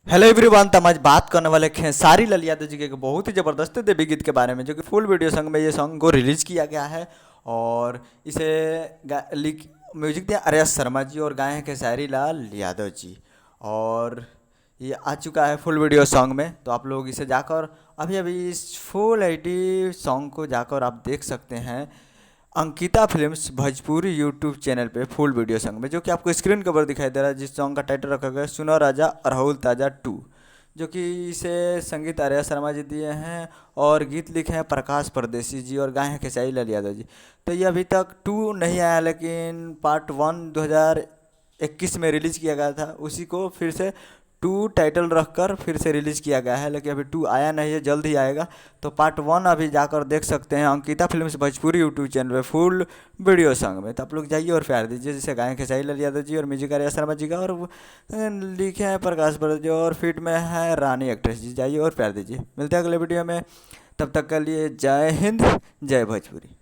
Hello everyone. तो हम आज बात करने वाले खेसारी लाल यादव जी के एक बहुत ही ज़बरदस्त देवी गीत के बारे में, जो कि फुल वीडियो सॉन्ग में ये सॉन्ग को रिलीज किया गया है। और इसे लिख म्यूजिक दिया आर्या शर्मा जी और गाए हैं खेसारी लाल यादव जी। और ये आ चुका है फुल वीडियो सॉन्ग में, तो आप लोग इसे जाकर अभी अभी इस फुल एडी सॉन्ग को जाकर आप देख सकते हैं Ankita films Bhojpuri YouTube channel पे फुल वीडियो सॉन्ग में, जो कि आपको स्क्रीन कवर दिखाई दे रहा है, जिस सॉन्ग का टाइटल रखा गया है सुनो राजा अरहुल ताजा टू, जो कि इसे संगीत आर्या शर्मा जी दिए हैं और गीत लिखे हैं प्रकाश परदेसी जी और गाए हैं खेसारी लाल यादव जी। तो ये अभी तक टू नहीं आया, लेकिन पार्ट वन 2021 में रिलीज़ किया गया था, उसी को फिर से टू टाइटल रखकर फिर से रिलीज़ किया गया है, लेकिन अभी टू आया नहीं है, जल्द ही आएगा। तो पार्ट वन अभी जाकर देख सकते हैं Ankita films Bhojpuri YouTube channel पे फुल वीडियो सॉन्ग में। तो आप लोग जाइए और प्यार दीजिए, जिसे गाएं खेसारी लाल यादव जी और म्यूजिक आर्या शर्मा जी का, और लिखे हैं प्रकाश भरत जी और फिट में है रानी एक्ट्रेस जी। जाइए और प्यार दीजिए। मिलते हैं अगले वीडियो में, तब तक के लिए जय हिंद, जय भोजपुरी।